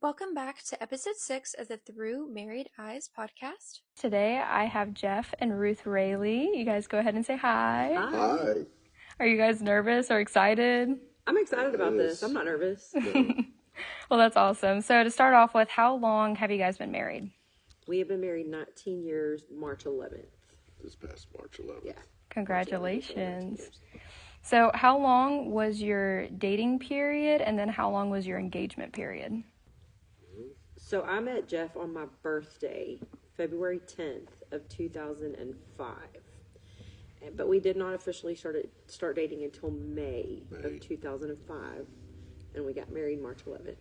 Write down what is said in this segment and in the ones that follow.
Welcome back to episode 6 of the Through Married Eyes podcast. Today I have Jeff and Ruth Railey. You guys go ahead and say hi. Hi. Are you guys nervous or excited? I'm excited about this. I'm not nervous. No. Well, that's awesome. So to start off with, how long have you guys been married? We have been married 19 years, March 11th. This past March 11th. Yeah. Congratulations. So how long was your dating period, and then how long was your engagement period? So I met Jeff on my birthday, February 10th of 2005. But we did not officially start dating until May of 2005. And we got married March 11th.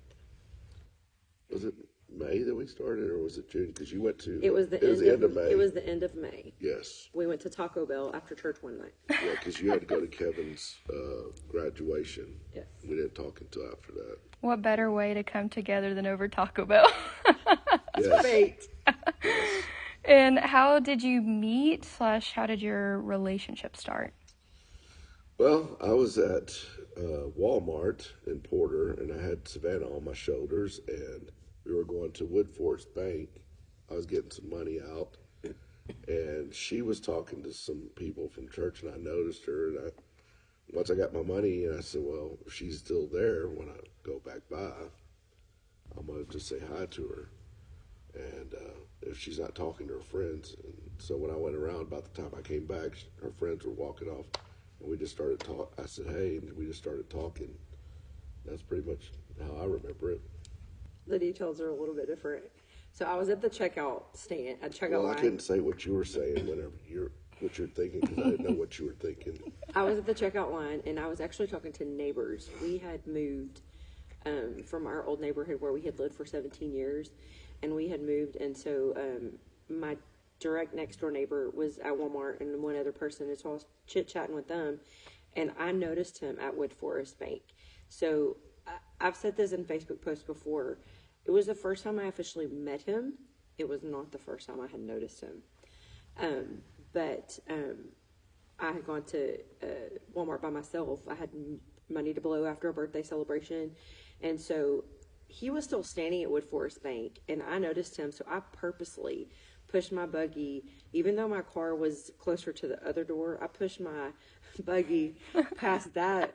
Was it May that we started, or was it June? Because you went to... It was the end of May. It was the end of May. Yes. We went to Taco Bell after church one night. Yeah, because you had to go to Kevin's graduation. Yes. We didn't talk until after that. What better way to come together than over Taco Bell? Yes. Fate. Yes. And how did you meet / how did your relationship start? Well, I was at Walmart in Porter, and I had Savannah on my shoulders, and we were going to Woodforest Bank. I was getting some money out, and she was talking to some people from church, and I noticed her, and once I got my money, and I said, well, if she's still there when I go back by, I'm going to just say hi to her. And if she's not talking to her friends. And so when I went around, about the time I came back, her friends were walking off, and we just started talking. I said, hey, and we just started talking. That's pretty much how I remember it. The details are a little bit different. So I was at the checkout stand, at checkout Well, line. I couldn't say what you were saying what you're thinking, because I didn't know what you were thinking. I was at the checkout line, and I was actually talking to neighbors. We had moved from our old neighborhood where we had lived for 17 years, and we had moved, and so my direct next door neighbor was at Walmart, and one other person, and so I was chit-chatting with them, and I noticed him at Woodforest Bank. So I've said this in Facebook posts before. It was the first time I officially met him. It was not the first time I had noticed him. But I had gone to Walmart by myself. I had money to blow after a birthday celebration. And so he was still standing at Woodforest Bank, and I noticed him. So I purposely pushed my buggy, even though my car was closer to the other door, I pushed my buggy past that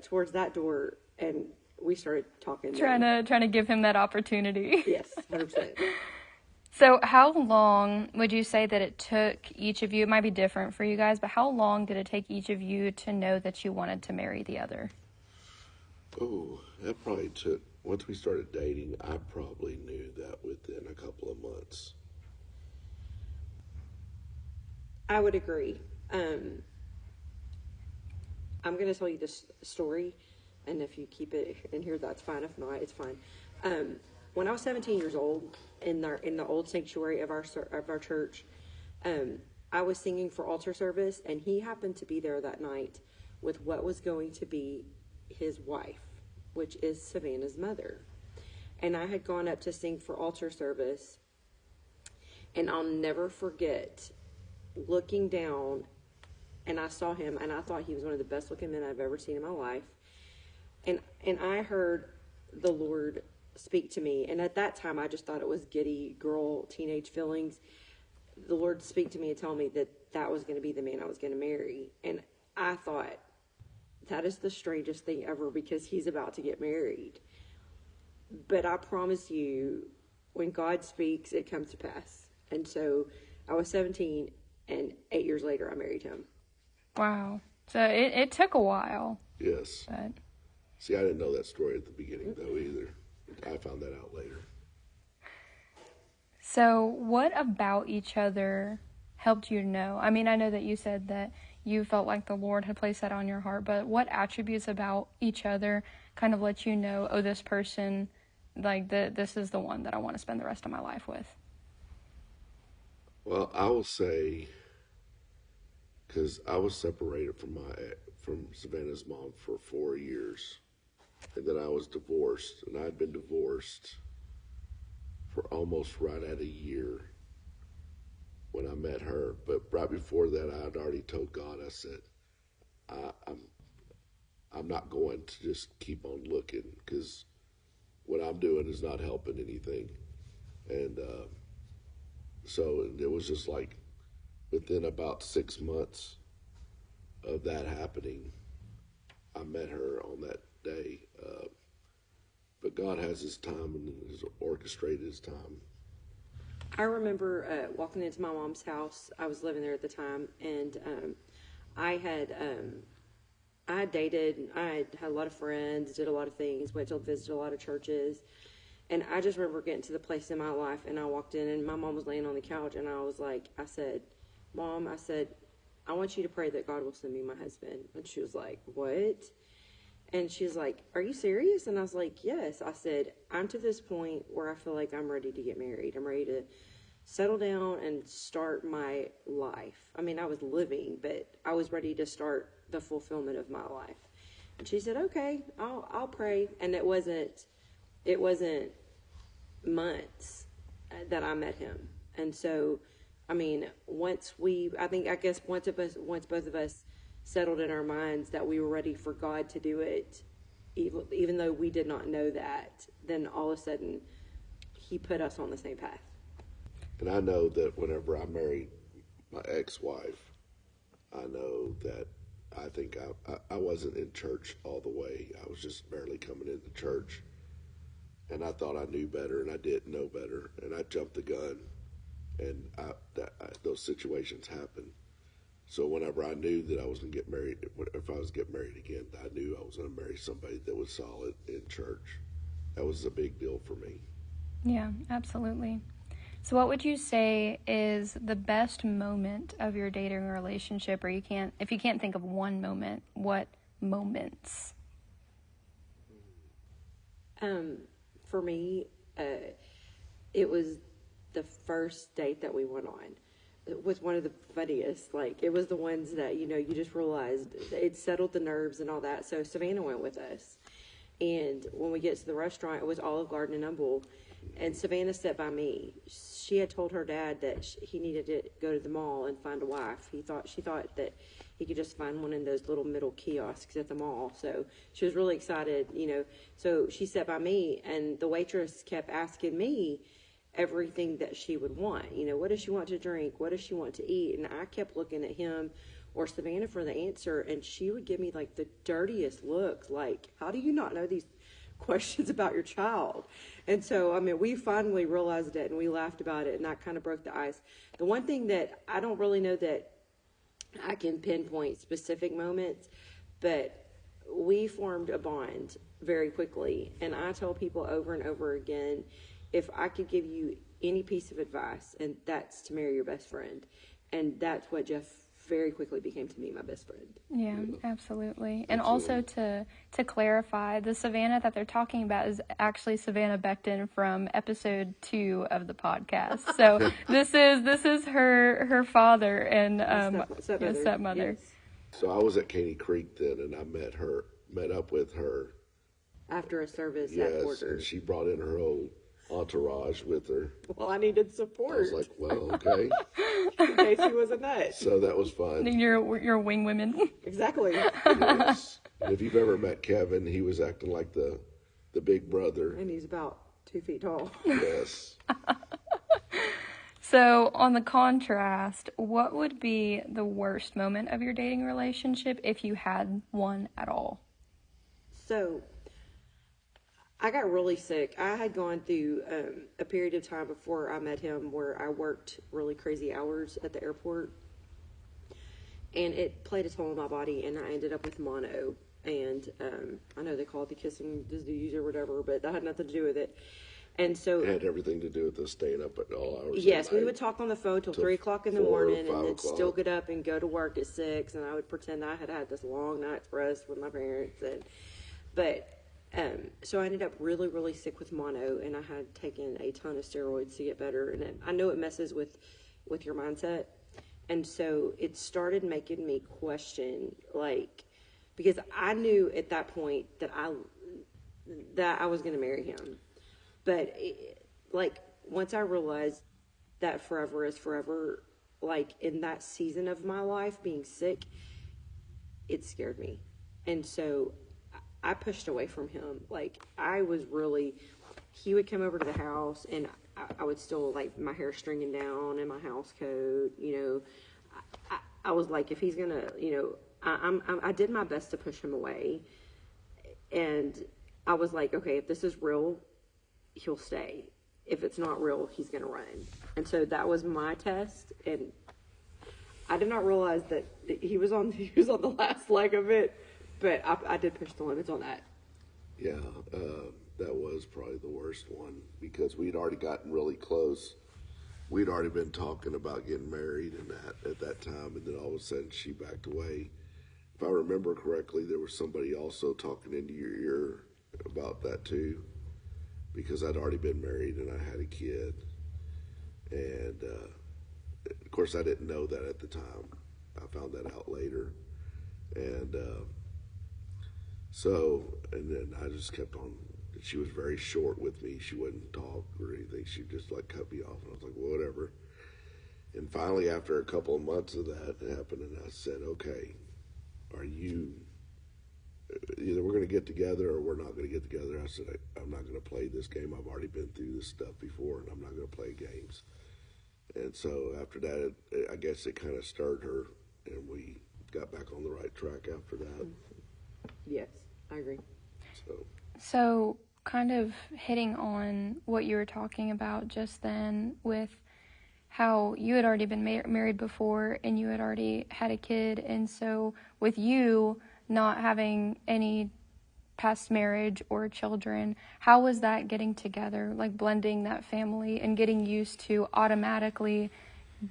towards that door, and we started talking. Trying to give him that opportunity. Yes, 100%. So how long would you say that it took each of you, it might be different for you guys, but how long did it take each of you to know that you wanted to marry the other? Oh, that probably took, once we started dating, I probably knew that within a couple of months. I would agree. I'm going to tell you this story, and if you keep it in here, that's fine. If not, it's fine. When I was 17 years old, in the old sanctuary of our church, I was singing for altar service, and he happened to be there that night with what was going to be his wife, which is Savannah's mother. And I had gone up to sing for altar service, and I'll never forget looking down, and I saw him, and I thought he was one of the best looking men I've ever seen in my life. And I heard the Lord speak to me, and at that time I just thought it was giddy girl teenage feelings. The Lord speak to me and tell me that was going to be the man I was going to marry. And I thought, that is the strangest thing ever, because he's about to get married. But I promise you, when God speaks, it comes to pass. And so I was 17, and 8 years later I married him. Wow. So it took a while. Yes. But... See, I didn't know that story at the beginning, though, either. I found that out later. So what about each other helped you know? I mean, I know that you said that you felt like the Lord had placed that on your heart, but what attributes about each other kind of let you know, oh, this person, like, this is the one that I want to spend the rest of my life with? Well, I will say, because I was separated from Savannah's mom for 4 years, and then I was divorced, and I'd been divorced for almost right at a year when I met her. But right before that, I had already told God, I said, I'm not going to just keep on looking, because what I'm doing is not helping anything. And so it was just like within about 6 months of that happening, I met her on that day. But God has his time and has orchestrated his time. I remember walking into my mom's house. I was living there at the time, and I had dated. I had a lot of friends, did a lot of things, went to visit a lot of churches. And I just remember getting to the place in my life, and I walked in, and my mom was laying on the couch, and I said, Mom, I want you to pray that God will send me my husband. And she was like, what? And she's like, are you serious? And I was like, yes. I said, I'm to this point where I feel like I'm ready to get married. I'm ready to settle down and start my life. I mean, I was living, but I was ready to start the fulfillment of my life. And she said, okay, I'll pray. And it wasn't months that I met him. And so, I mean, once both of us settled in our minds that we were ready for God to do it, even though we did not know that, then all of a sudden he put us on the same path. And I know that whenever I married my ex-wife, I know that I think I wasn't in church all the way. I was just barely coming into church. And I thought I knew better, and I didn't know better. And I jumped the gun, and those situations happened. So whenever I knew that I was going to get married, if I was to get married again, I knew I was going to marry somebody that was solid in church. That was a big deal for me. Yeah, absolutely. So what would you say is the best moment of your dating relationship, or if you can't think of one moment, what moments? For me, it was the first date that we went on. It was one of the funniest. Like, it was the ones that, you just realized it settled the nerves and all that. So Savannah went with us. And when we get to the restaurant, it was Olive Garden and Humble. And Savannah sat by me. She had told her dad that he needed to go to the mall and find a wife. She thought that he could just find one in those little middle kiosks at the mall. So she was really excited, So she sat by me, and the waitress kept asking me everything that she would want. What does she want to drink? What does she want to eat? And I kept looking at him or Savannah for the answer, and she would give me like the dirtiest looks, like, how do you not know these questions about your child? And so, I mean, we finally realized it, and we laughed about it, and that kind of broke the ice. The one thing that I don't really know that I can pinpoint specific moments, but we formed a bond very quickly. And I tell people over and over again, if I could give you any piece of advice, and that's to marry your best friend. And that's what Jeff very quickly became to me, my best friend. Yeah, absolutely. And also to clarify, the Savannah that they're talking about is actually Savannah Becton from episode 2 of the podcast. So this is her father and stepmother. Yes. So I was at Caney Creek then, and I met up with her After a service at yes, Porter's. and she brought in her whole entourage with her. Well, I needed support. I was like, well, okay. In case he was a nut. So that was fun. Your wing women. Exactly. Yes. And if you've ever met Kevin, he was acting like the big brother. And he's about 2 feet tall. Yes. So, on the contrast, what would be the worst moment of your dating relationship if you had one at all? So, I got really sick. I had gone through a period of time before I met him where I worked really crazy hours at the airport. And it played a toll on my body, and I ended up with mono. And I know they call it the kissing disease or whatever, but that had nothing to do with it. And so It had everything to do with us staying up at all hours. yes, we would talk on the phone till 3 o'clock in the 4 or morning, and 5 then o'clock. still get up and go to work at 6. And I would pretend I had had this long night's rest with my parents. So I ended up really, really sick with mono, and I had taken a ton of steroids to get better. And I know it messes with your mindset. And so it started making me question, like, because I knew at that point that I was going to marry him. But, once I realized that forever is forever, like, in that season of my life, being sick, it scared me. And so I pushed away from him. Like, I was really he would come over to the house, and I would still, like, my hair stringing down and my house coat, I was like, if he's gonna, I did my best to push him away, and I was like, okay, if this is real, he'll stay. If it's not real, he's gonna run. And so that was my test, and I did not realize that he was on the last leg of it, but I did push the limits on that. Yeah, that was probably the worst one because we'd already gotten really close. We'd already been talking about getting married and that at that time, and then all of a sudden she backed away. If I remember correctly, there was somebody also talking into your ear about that too, because I'd already been married and I had a kid, and of course I didn't know that at the time. I found that out later, and and then I just kept on. She was very short with me. She wouldn't talk or anything. She just like cut me off, and I was like, well, whatever. And finally, after a couple of months of that happened, and I said, okay, are you, either we're going to get together or we're not going to get together. I said, I'm not going to play this game. I've already been through this stuff before, and I'm not going to play games. And so after that, I guess it kind of stirred her, and we got back on the right track after that. Yes, I agree. So kind of hitting on what you were talking about just then with how you had already been married before and you had already had a kid, and so with you not having any past marriage or children, how was that getting together, like blending that family and getting used to automatically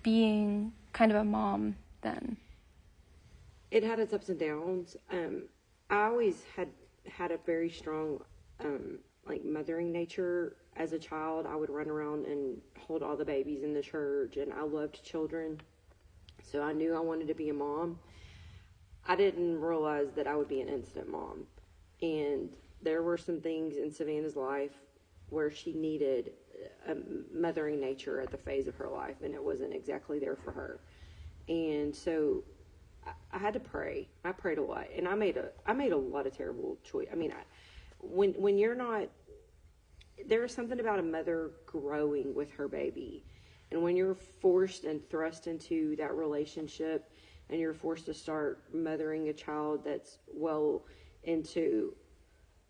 being kind of a mom then? It had its ups and downs. I always had a very strong like mothering nature. As a child, I would run around and hold all the babies in the church, and I loved children, so I knew I wanted to be a mom. I didn't realize that I would be an instant mom, and there were some things in Savannah's life where she needed a mothering nature at the phase of her life, and it wasn't exactly there for her. And so I had to pray. I prayed a lot, and I made a lot of terrible choices. I mean, when you're not, there's something about a mother growing with her baby, and when you're forced and thrust into that relationship, and you're forced to start mothering a child that's well into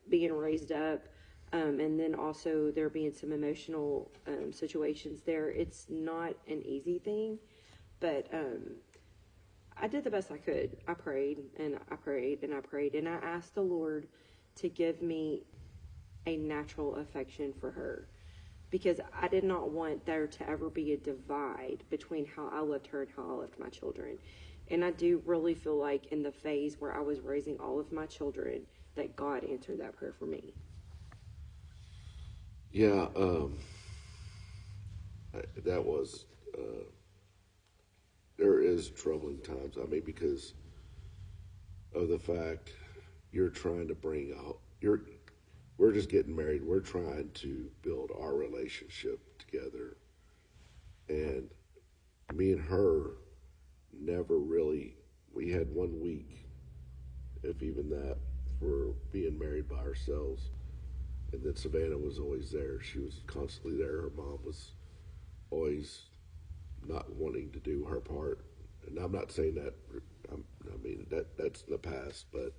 being raised up, and then also there being some emotional situations there, it's not an easy thing, but I did the best I could. I prayed and I prayed and I prayed, and I asked the Lord to give me a natural affection for her, because I did not want there to ever be a divide between how I loved her and how I loved my children. And I do really feel like in the phase where I was raising all of my children, that God answered that prayer for me. Yeah, that was, there is troubling times. I mean, because of the fact you're trying to bring out, we're just getting married. We're trying to build our relationship together. And me and her never really, we had 1 week, if even that, for being married by ourselves. And then Savannah was always there. She was constantly there. Her mom was always not wanting to do her part. And I'm not saying that, I mean, that's in the past, but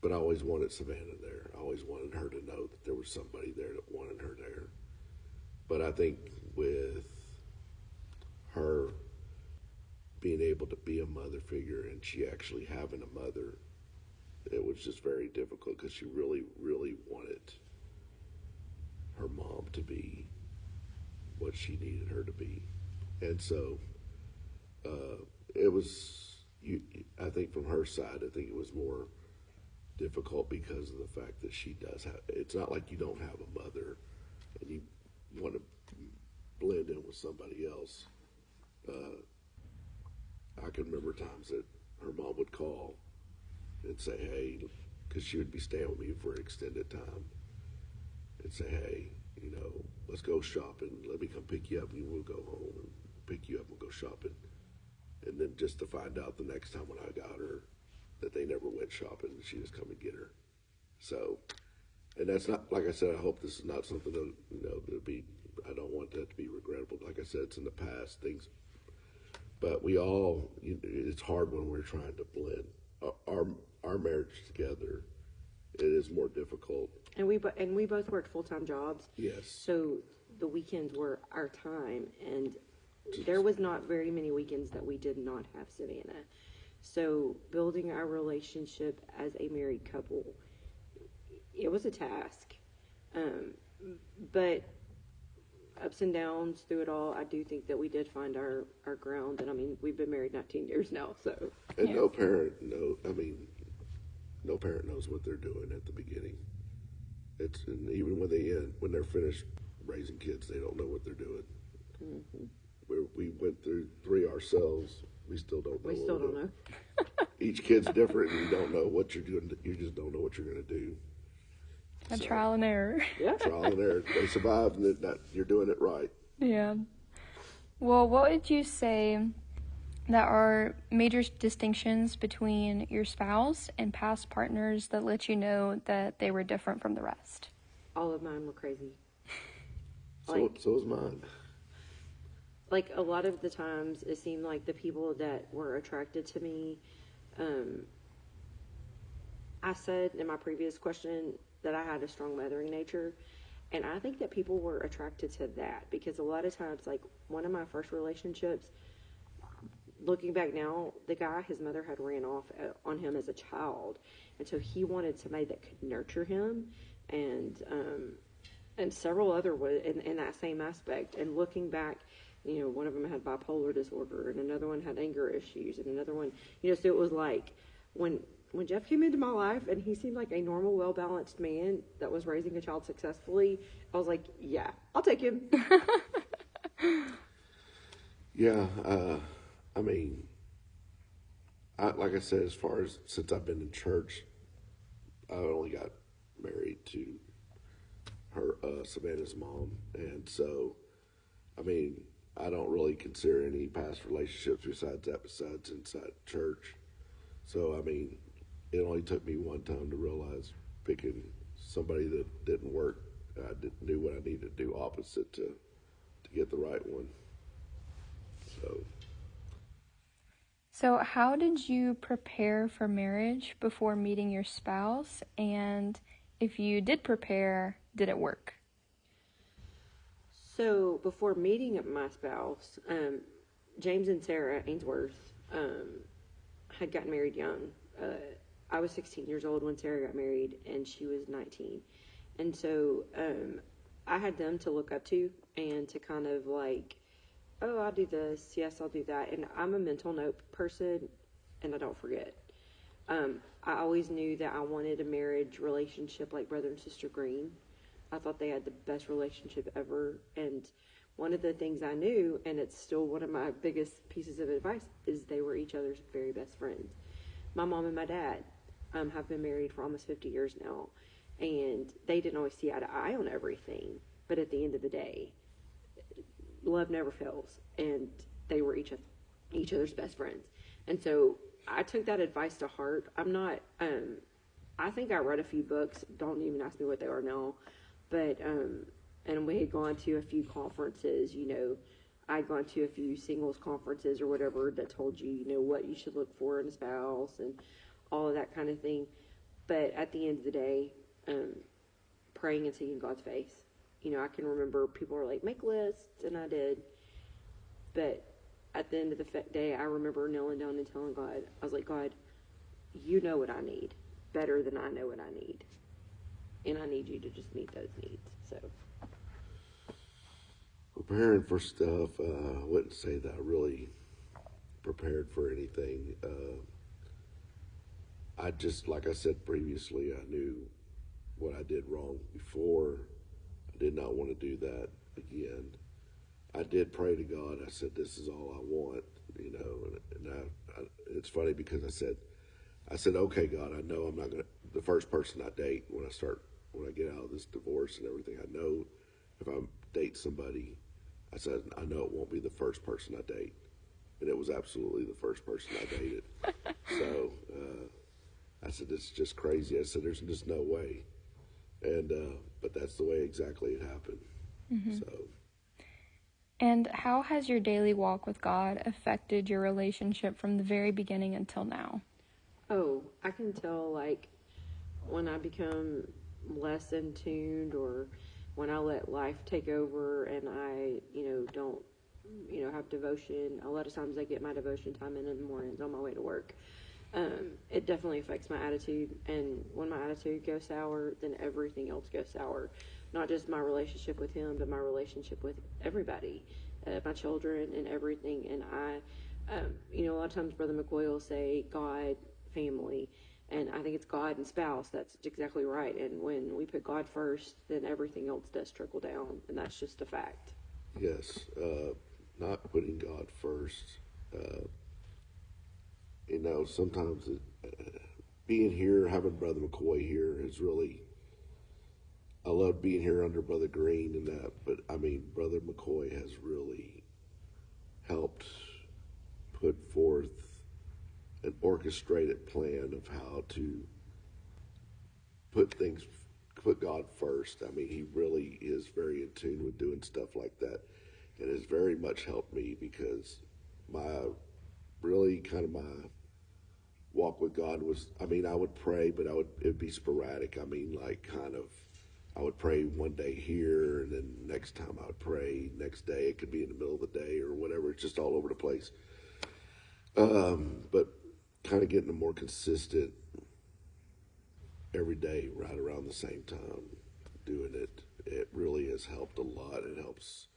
I always wanted Savannah there. I always wanted her to know that there was somebody there that wanted her there. But I think with her being able to be a mother figure and she actually having a mother, it was just very difficult because she really, really wanted her mom to be what she needed her to be. And so it was, I think from her side, I think it was more difficult because of the fact that she does have, it's not like you don't have a mother and you want to blend in with somebody else. I can remember times that her mom would call and say, hey, because she would be staying with me for an extended time, and say, hey, let's go shopping. Let me come pick you up, and we'll go home and pick you up and go shopping. And then just to find out the next time when I got her that they never went shopping, she just come and get her. So that's not, like I said, I hope this is not something that, that'll be, I don't want that to be regrettable. Like I said, it's in the past, things, but it's hard when we're trying to blend our marriage together. It is more difficult. And we both worked full-time jobs. Yes. So the weekends were our time, and there was not very many weekends that we did not have Savannah. So building our relationship as a married couple, it was a task. But ups and downs through it all, I do think that we did find our ground. And I mean, we've been married 19 years now, so. And no parent knows what they're doing at the beginning. And even when they're finished raising kids, they don't know what they're doing. Mm-hmm. We went through 3 ourselves. We still don't know. We still don't know. Each kid's different, and you don't know what you're doing. You just don't know what you're going to do. Trial and error. Yeah. Trial and error. They survived, and you're doing it right. Yeah. Well, what would you say that are major distinctions between your spouse and past partners that let you know that they were different from the rest? All of mine were crazy. So was mine. Like, a lot of the times, it seemed like the people that were attracted to me, I said in my previous question that I had a strong mothering nature, and I think that people were attracted to that, because a lot of times, like, one of my first relationships, looking back now, the guy, his mother had ran off on him as a child, and so he wanted somebody that could nurture him, and several other in that same aspect. And looking back, one of them had bipolar disorder, and another one had anger issues, and another one, so it was like, when Jeff came into my life and he seemed like a normal, well-balanced man that was raising a child successfully, I was like, yeah, I'll take him. Yeah, I mean, like I said, since I've been in church, I only got married to her, Savannah's mom, and so, I mean, I don't really consider any past relationships besides inside church. So, I mean, it only took me one time to realize picking somebody that didn't work. I knew what I needed to do opposite to get the right one. So how did you prepare for marriage before meeting your spouse? And if you did prepare, did it work? So before meeting my spouse, James and Sarah Ainsworth had gotten married young. I was 16 years old when Sarah got married, and she was 19. And so I had them to look up to and to kind of like, oh, I'll do this. Yes, I'll do that. And I'm a mental note person, and I don't forget. I always knew that I wanted a marriage relationship like Brother and Sister Green. I thought they had the best relationship ever. And one of the things I knew, and it's still one of my biggest pieces of advice, is they were each other's very best friends. My mom and my dad have been married for almost 50 years now, and they didn't always see eye to eye on everything. But at the end of the day, love never fails, and they were each other's best friends. And so I took that advice to heart. I think I read a few books. Don't even ask me what they are now. But, and we had gone to a few conferences, I'd gone to a few singles conferences or whatever that told you, what you should look for in a spouse and all of that kind of thing. But at the end of the day, praying and seeking God's face. I can remember people were like, make lists, and I did. But at the end of the day, I remember kneeling down and telling God, I was like, God, you know what I need better than I know what I need. And I need you to just meet those needs. So preparing for stuff, I wouldn't say that I really prepared for anything. I just, like I said previously, I knew what I did wrong before. I did not want to do that again. I did pray to God. I said, this is all I want, and it's funny because I said, okay, God, I know I'm not going to, the first person I date when I get out of this divorce and everything, I know if I date somebody, I said, I know it won't be the first person I date. And it was absolutely the first person I dated. So I said, this is just crazy. I said, there's just no way. And but that's the way exactly it happened. So. And how has your daily walk with God affected your relationship from the very beginning until now? Oh, I can tell, like, when I become less in tuned, or when I let life take over and I, don't, have devotion. A lot of times I get my devotion time in the mornings on my way to work. It definitely affects my attitude. And when my attitude goes sour, then everything else goes sour. Not just my relationship with him, but my relationship with everybody, my children and everything. And a lot of times Brother McCoy will say God, family, and I think it's God and spouse. That's exactly right. And when we put God first, then everything else does trickle down, and that's just a fact. Yes, not putting God first. Sometimes being here, having Brother McCoy here is really. I love being here under Brother Green and that, but I mean, Brother McCoy has really helped put forth an orchestrated plan of how to put God first. I mean, he really is very in tune with doing stuff like that, and has very much helped me because my walk with God was, I mean, I would pray, but it'd be sporadic. I mean, like I would pray one day here, and then next time I would pray, next day it could be in the middle of the day or whatever. It's just all over the place. But kind of getting a more consistent every day right around the same time doing it, it really has helped a lot. It helps.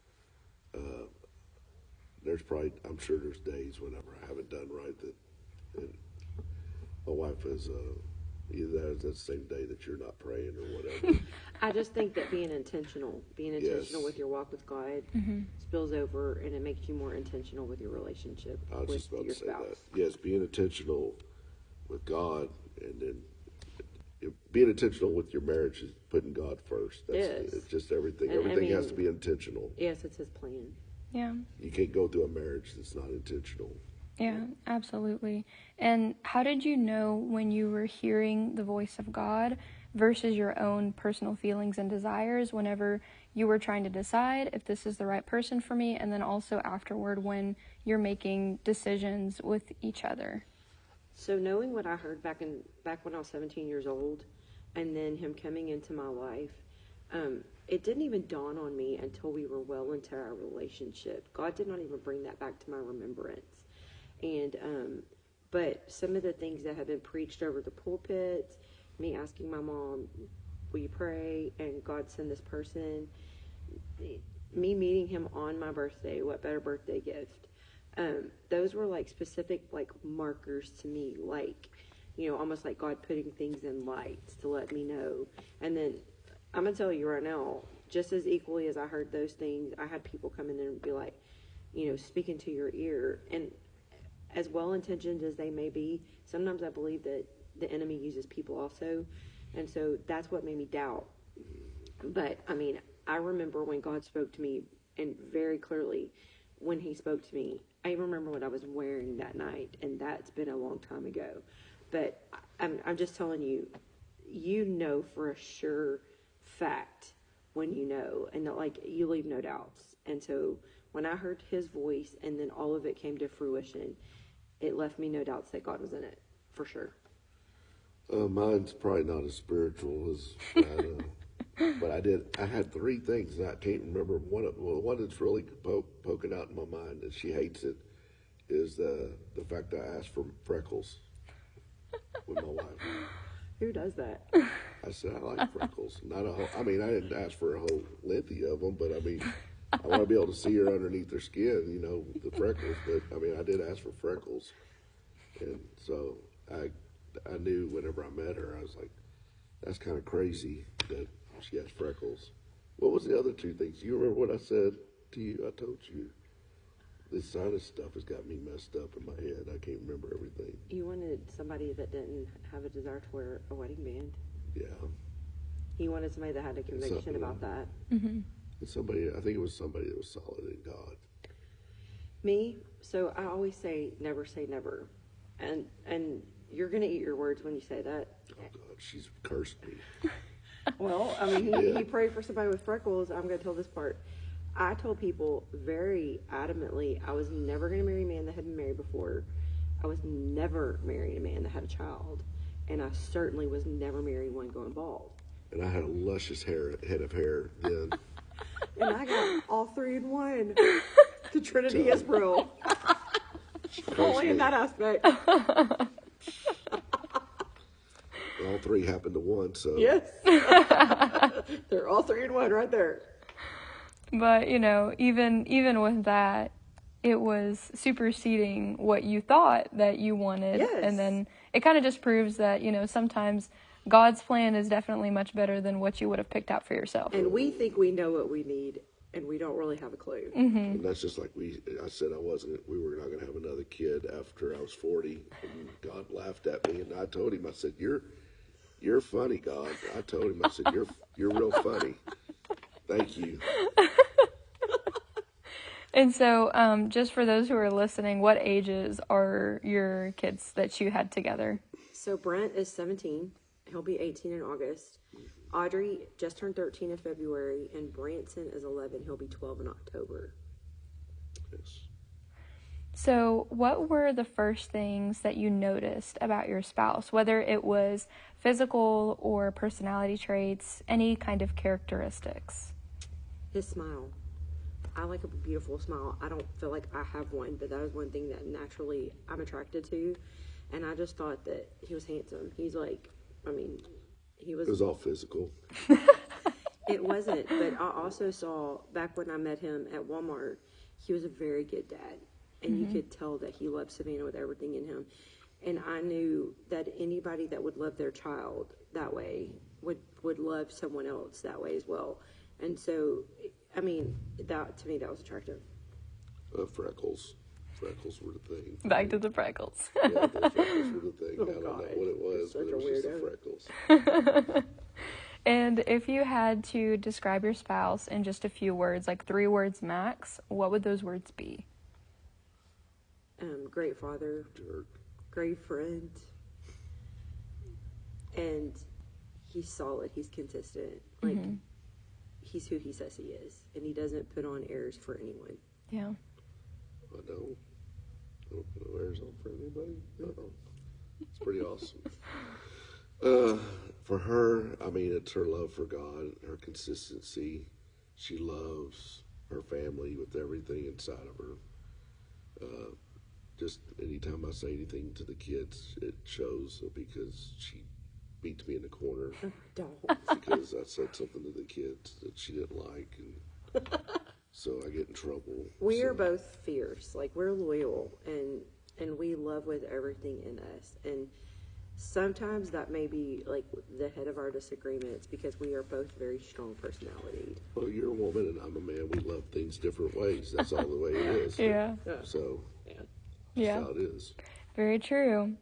I'm sure there's days whenever I haven't done right that my wife is either that's the same day that you're not praying or whatever. I just think that being intentional Yes. with your walk with God spills over, and it makes you more intentional with your relationship I was with just about your to say spouse. that. Yes, being intentional with God, and then being intentional with your marriage is putting God first. It's just everything. And, everything has to be intentional. Yes, it's his plan. Yeah. You can't go through a marriage that's not intentional. Yeah, absolutely. And how did you know when you were hearing the voice of God versus your own personal feelings and desires whenever you were trying to decide if this is the right person for me, and then also afterward when you're making decisions with each other? So knowing what I heard back when I was 17 years old, and then him coming into my life, it didn't even dawn on me until we were well into our relationship. God did not even bring that back to my remembrance. And but some of the things that have been preached over the pulpit, me asking my mom, will you pray, and God send this person, me meeting him on my birthday, what better birthday gift? Those were like specific like markers to me, like, almost like God putting things in lights to let me know. And then I'm gonna tell you right now, just as equally as I heard those things, I had people come in and be like, speaking to your ear. And as well-intentioned as they may be, sometimes I believe that the enemy uses people also. And so that's what made me doubt. But, I mean, I remember when God spoke to me, and very clearly when he spoke to me, I even remember what I was wearing that night, and that's been a long time ago. But I'm just telling you, for a sure fact when and that, like, you leave no doubts. And so when I heard his voice and then all of it came to fruition, it left me no doubts that God was in it, for sure. Mine's probably not as spiritual as that, but I had three things, and I can't remember one that's really poking out in my mind, and she hates it, is the fact that I asked for freckles with my wife. Who does that? I said I like freckles. I didn't ask for a whole lengthy of them, but I mean, I want to be able to see her underneath her skin, the freckles. But I mean, I did ask for freckles, and so I knew whenever I met her, I was like, that's kind of crazy that she has freckles. What was the other two things? You remember what I said to you? I told you. This sinus stuff has got me messed up in my head. I can't remember everything. You wanted somebody that didn't have a desire to wear a wedding band. Yeah. You wanted somebody that had a conviction about that. Mm-hmm. I think it was somebody that was solid in God. Me? So I always say never. And you're going to eat your words when you say that. Oh, God, she's cursed me. Well, I mean, he prayed for somebody with freckles. I'm going to tell this part. I told people very adamantly I was never going to marry a man that had been married before. I was never marrying a man that had a child. And I certainly was never marrying one going bald. And I had a luscious head of hair then. And I got all three in one. The Trinity is real. Only in that aspect. All three happened to one, so. Yes. They're all three in one right there. But, you know, even with that, it was superseding what you thought that you wanted. Yes. And then it kind of just proves that, you know, sometimes God's plan is definitely much better than what you would have picked out for yourself. And we think we know what we need, and we don't really have a clue. Mm-hmm. And that's just like I said we were not going to have another kid after I was 40, and God laughed at me, and I told him, I said, you're funny, God. I told him, I said, you're real funny. Thank you. And so, just for those who are listening, what ages are your kids that you had together? So Brent is 17. He'll be 18 in August. Audrey just turned 13 in February, and Branson is 11. He'll be 12 in October. Yes. So, what were the first things that you noticed about your spouse, whether it was physical or personality traits, any kind of characteristics? His smile. I like a beautiful smile. I don't feel like I have one, but that is one thing that naturally I'm attracted to. And I just thought that he was handsome. He's like, I mean, he was. It was all physical. It wasn't, but I also saw back when I met him at Walmart, he was a very good dad. And you could tell that he loved Savannah with everything in him. And I knew that anybody that would love their child that way would love someone else that way as well. And so, I mean, that to me, that was attractive. Freckles. Freckles were the thing. Back to the freckles. Yeah, the freckles were the thing. Oh, I don't know God. what it was, Such but a it was just the weirdo. freckles. And if you had to describe your spouse in just a few words, like 3 words max, what would those words be? Great father, Jerk. great friend, and he's solid. He's consistent. Like he's who he says he is, and he doesn't put on airs for anyone. Yeah. I don't put no airs on for anybody. It's pretty awesome. For her, I mean, it's her love for God, her consistency. She loves her family with everything inside of her. Just anytime I say anything to the kids, it shows because she beats me in the corner Don't. because I said something to the kids that she didn't like, and so I get in trouble. We are both fierce. Like, we're loyal, and we love with everything in us. And sometimes that may be like the head of our disagreements because we are both very strong personalities. Well, you're a woman and I'm a man. We love things different ways. That's all the way it is. Yeah. So Yeah. that's how it is. Very true.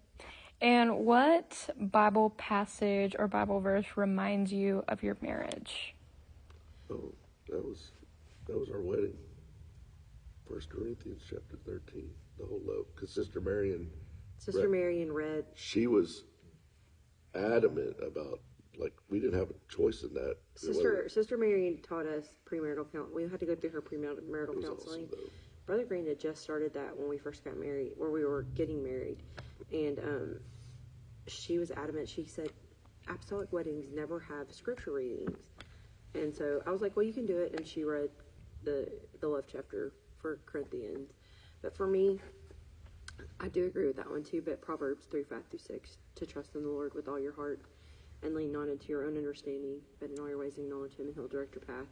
And what Bible passage or Bible verse reminds you of your marriage? Oh, that was our wedding. 1 Corinthians chapter 13, the whole loaf. Because Sister Marion read. She was adamant about, like, we didn't have a choice in that. Sister Marion taught us premarital counseling. We had to go through her premarital counseling. Awesome, Brother Green had just started that when we first got married, where we were getting married. And she was adamant. She said, apostolic weddings never have scripture readings. And so I was like, well, you can do it. And she read the love chapter for Corinthians. But for me, I do agree with that one too. But Proverbs 3:5-6, to trust in the Lord with all your heart and lean not into your own understanding, but in all your ways acknowledge him and he'll direct your path.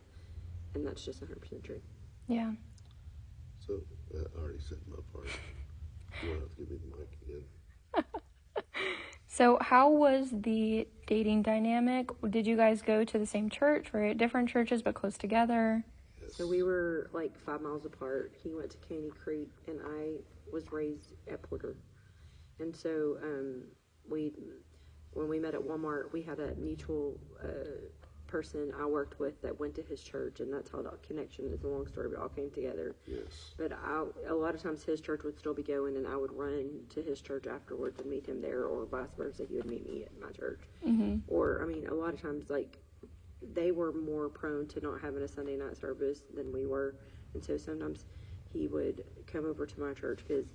And that's just 100% true. Yeah. So I already said my part. You don't have to give me the mic again. So how was the dating dynamic? Did you guys go to the same church? Were you at different churches but close together? Yes. So we were like 5 miles apart. He went to Caney Creek and I was raised at Porter. And so when we met at Walmart, we had a mutual person I worked with that went to his church, and that's how that connection is a long story, but it all came together. Yes. But a lot of times his church would still be going, and I would run to his church afterwards and meet him there, or vice versa. He would meet me at my church. Mm-hmm. Or, I mean, a lot of times, like, they were more prone to not having a Sunday night service than we were. And so sometimes he would come over to my church because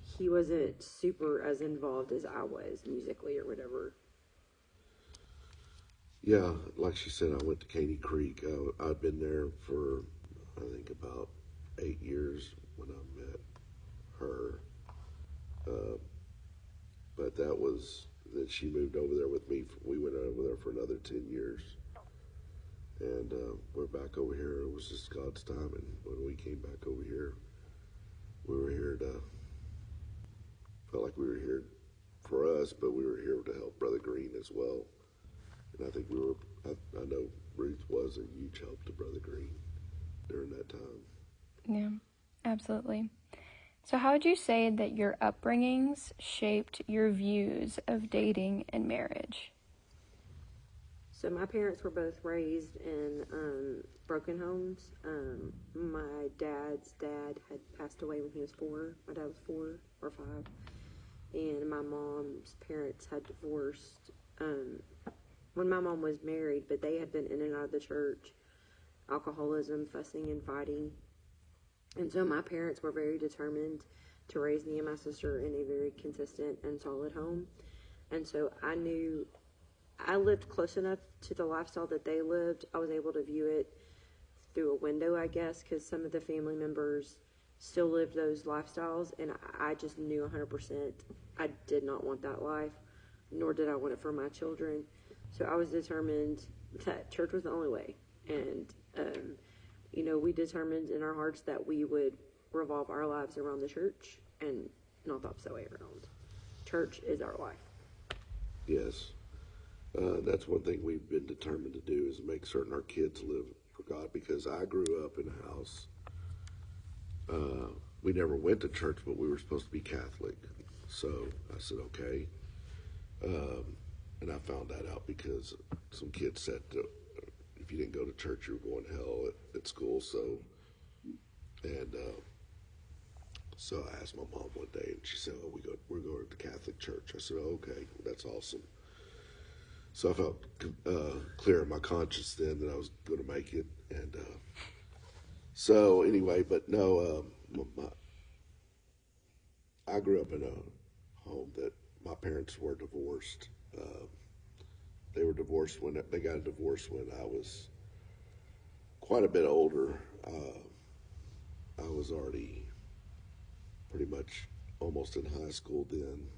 he wasn't super as involved as I was musically or whatever. Yeah, like she said, I went to Caney Creek. I'd been there for, I think, about 8 years when I met her. But that she moved over there with me. We went over there for another 10 years. And we're back over here. It was just God's timing. When we came back over here, we were here felt like we were here for us, but we were here to help Brother Green as well. And I think I know Ruth was a huge help to Brother Green during that time. Yeah, absolutely. So how would you say that your upbringings shaped your views of dating and marriage? So my parents were both raised in broken homes. My dad's dad had passed away when he was 4. My dad was 4 or 5. And my mom's parents had divorced when my mom was married, but they had been in and out of the church, alcoholism, fussing and fighting. And so my parents were very determined to raise me and my sister in a very consistent and solid home. And so I knew I lived close enough to the lifestyle that they lived. I was able to view it through a window, I guess, because some of the family members still lived those lifestyles, and I just knew 100% I did not want that life, nor did I want it for my children. So I was determined that church was the only way. And, we determined in our hearts that we would revolve our lives around the church and not the opposite way around. Church is our life. Yes. That's one thing we've been determined to do is make certain our kids live for God, because I grew up in a house. We never went to church, but we were supposed to be Catholic. So I said, okay. And I found that out because some kids said if you didn't go to church, you were going to hell at school. So I asked my mom one day, and she said, "Oh, we're going to the Catholic church." I said, "Oh, okay, that's awesome." So I felt clear in my conscience then that I was going to make it. And so anyway, but no, I grew up in a home that my parents were divorced. They were divorced when they got a divorce when I was quite a bit older. I was already pretty much almost in high school then,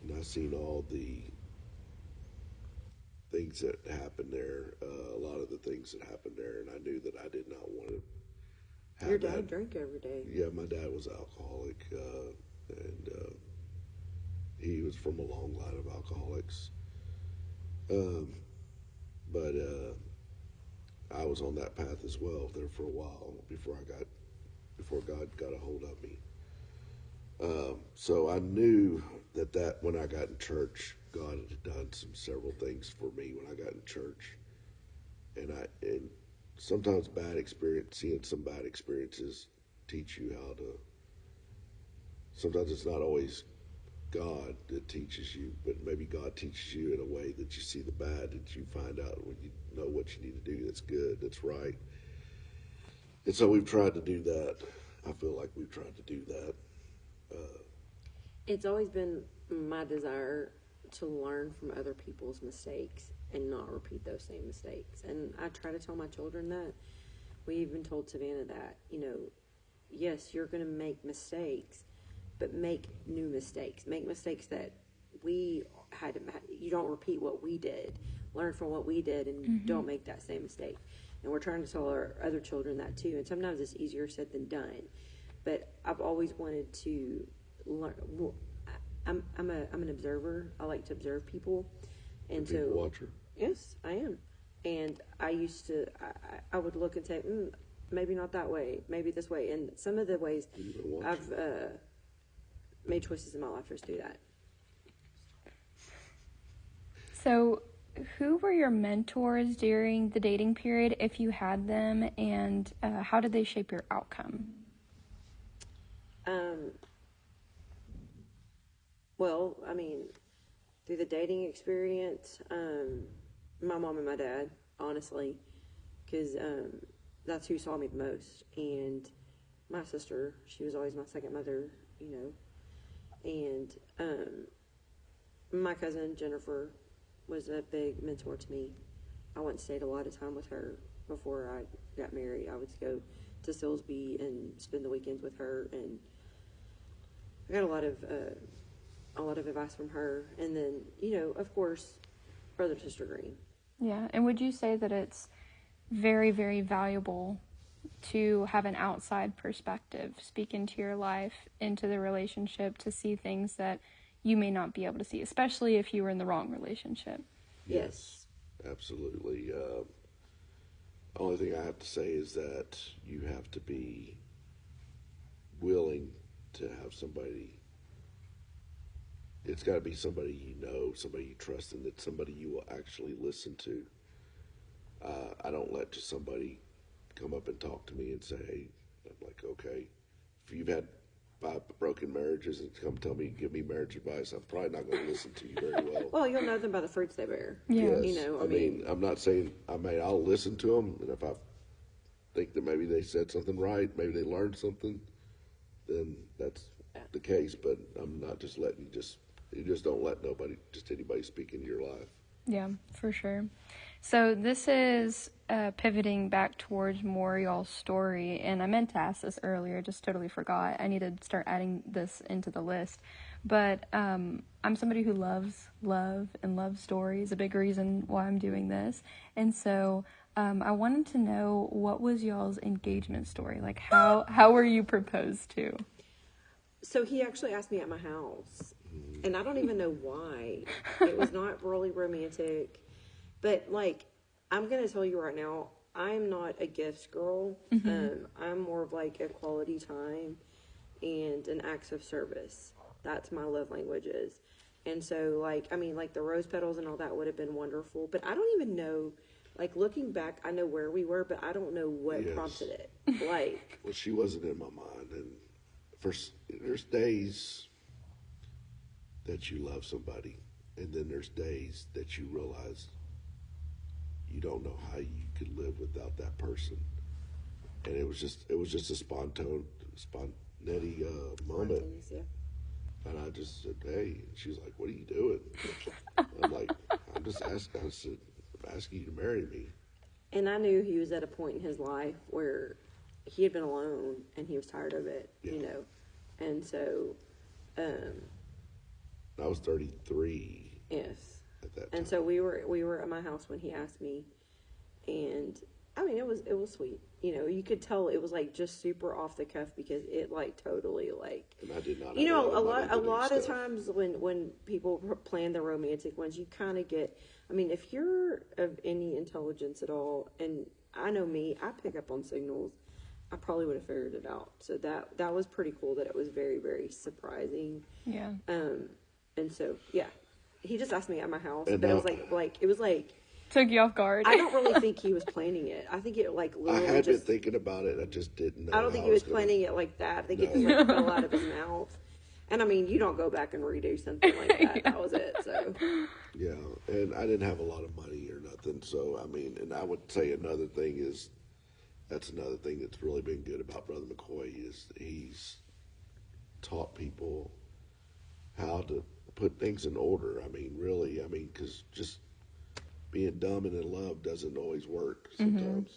and I seen all the things that happened there, a lot of the things that happened there, and I knew that I did not want to have Your dad drank every day. Yeah, my dad was alcoholic, and he was from a long line of alcoholics. But I was on that path as well there for a while before God got a hold of me. So I knew that when I got in church, God had done several things for me when I got in church, and sometimes seeing some bad experiences teach you how to. Sometimes it's not always God that teaches you, but maybe God teaches you in a way that you see the bad, that you find out when you know what you need to do that's good, that's right. And so we've tried to do that. I feel like we've tried to do that. It's always been my desire to learn from other people's mistakes and not repeat those same mistakes. And I try to tell my children that. We even told Savannah that, yes, you're going to make mistakes, but make new mistakes. Make mistakes that you don't repeat what we did. Learn from what we did and don't make that same mistake. And we're trying to tell our other children that too. And sometimes it's easier said than done. But I've always wanted to learn. Well, I'm an observer. I like to observe people. And People watcher. Yes, I am. And I would look and say, maybe not that way, maybe this way. And some of the ways I've made choices in my life to do that. So, who were your mentors during the dating period, if you had them, and how did they shape your outcome? Well, through the dating experience, my mom and my dad, honestly, because that's who saw me the most. And my sister, she was always my second mother, you know. And my cousin Jennifer was a big mentor to me. I went and stayed a lot of time with her before I got married. I would go to Silsby and spend the weekends with her, and I got a lot of advice from her. And then, you know, of course, Brother and Sister Green. Yeah, and would you say that it's very, very valuable to have an outside perspective, speak into your life, into the relationship, to see things that you may not be able to see, especially if you were in the wrong relationship? Yes. Absolutely. Only thing I have to say is that you have to be willing to have somebody. It's got to be somebody you know, somebody you trust, and that somebody you will actually listen to. I don't let just somebody come up and talk to me and say, hey, I'm like, okay, if you've had 5 broken marriages and come tell me, give me marriage advice, I'm probably not going to listen to you very well. Well, you'll know them by the fruits they bear. Yeah. Yes. You know, I mean, I'm not saying, I'll listen to them, and if I think that maybe they said something right, maybe they learned something, then that's the case. But I'm not just letting you just don't let anybody speak into your life. Yeah, for sure. So this is pivoting back towards more y'all's story, and I meant to ask this earlier, just totally forgot. I need to start adding this into the list. But I'm somebody who loves love and loves stories, a big reason why I'm doing this. And so I wanted to know, what was y'all's engagement story? Like, how were you proposed to? So he actually asked me at my house, and I don't even know why. It was not really romantic, but like, I'm gonna tell you right now, I'm not a gifts girl. I'm more of like a quality time and an acts of service. That's my love languages. And so, like, I mean, like the rose petals and all that would have been wonderful, but I don't even know. Like, looking back, I know where we were, but I don't know what Yes. prompted it. Like, Well, she wasn't in my mind, and there's days that you love somebody, and then there's days that you realize you don't know how you could live without that person. And it was just a spontaneity moment. yeah. And I just said, hey. And she's like, what are you doing? I'm like, I'm just asking. I said, I'm asking you to marry me. And I knew he was at a point in his life where he had been alone and he was tired of it, Yeah. you know. And so, I was 33 yes. at that time. And so we were at my house when he asked me, and I mean, it was sweet. You know, you could tell it was like just super off the cuff, because it like totally like, And I did not. you know, have a lot of stuff. times when people plan the romantic ones, you kind of get, I mean, if you're of any intelligence at all, and I know me, I pick up on signals, I probably would have figured it out. So that was pretty cool, that it was very, very surprising. Yeah. And so, yeah, he just asked me at my house, And but it now- was it was like, Took you off guard. I don't really think he was planning it. I think it like I literally had just, been thinking about it. I just didn't know. I don't think how he was gonna- planning it like that. I think it just No. like fell out of his mouth. And I mean, you don't go back and redo something like that. Yeah. That was it. So Yeah, and I didn't have a lot of money or nothing. So I mean, and I would say another thing is, that's another thing that's really been good about Brother McCoy is he's taught people how to put things in order. I mean, really, because just being dumb and in love doesn't always work sometimes.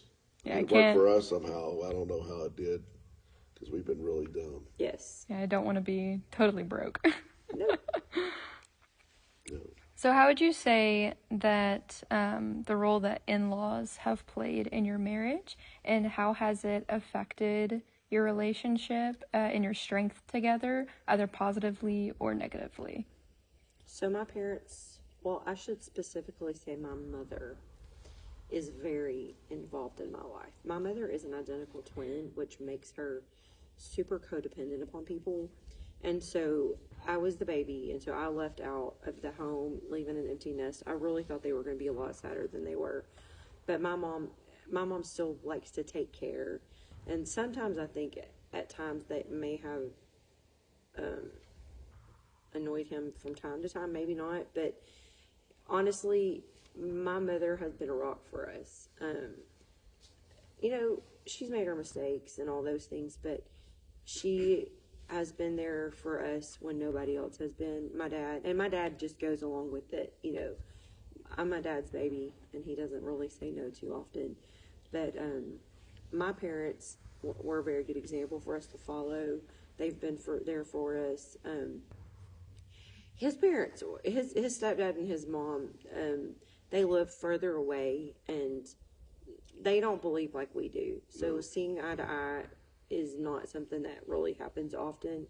Yeah, it I worked can't. for us somehow. I don't know how it did, because we've been really dumb. yes, Yeah, I don't want to be totally broke. no. No. So how would you say that the role that in-laws have played in your marriage, and how has it affected your relationship and your strength together, either positively or negatively? So my parents, well, I should specifically say my mother is very involved in my life. My mother is an identical twin, which makes her super codependent upon people. And so I was the baby, and so I left out of the home, leaving an empty nest. I really thought they were going to be a lot sadder than they were. But my mom still likes to take care. And sometimes I think at times that may have annoyed him from time to time, maybe not. But honestly, my mother has been a rock for us. She's made her mistakes and all those things, but she has been there for us when nobody else has been. My dad just goes along with it. I'm my dad's baby, and he doesn't really say no too often. But my parents were a very good example for us to follow. They've been there for us. His parents, his stepdad and his mom, they live further away, and they don't believe like we do. So seeing eye to eye is not something that really happens often.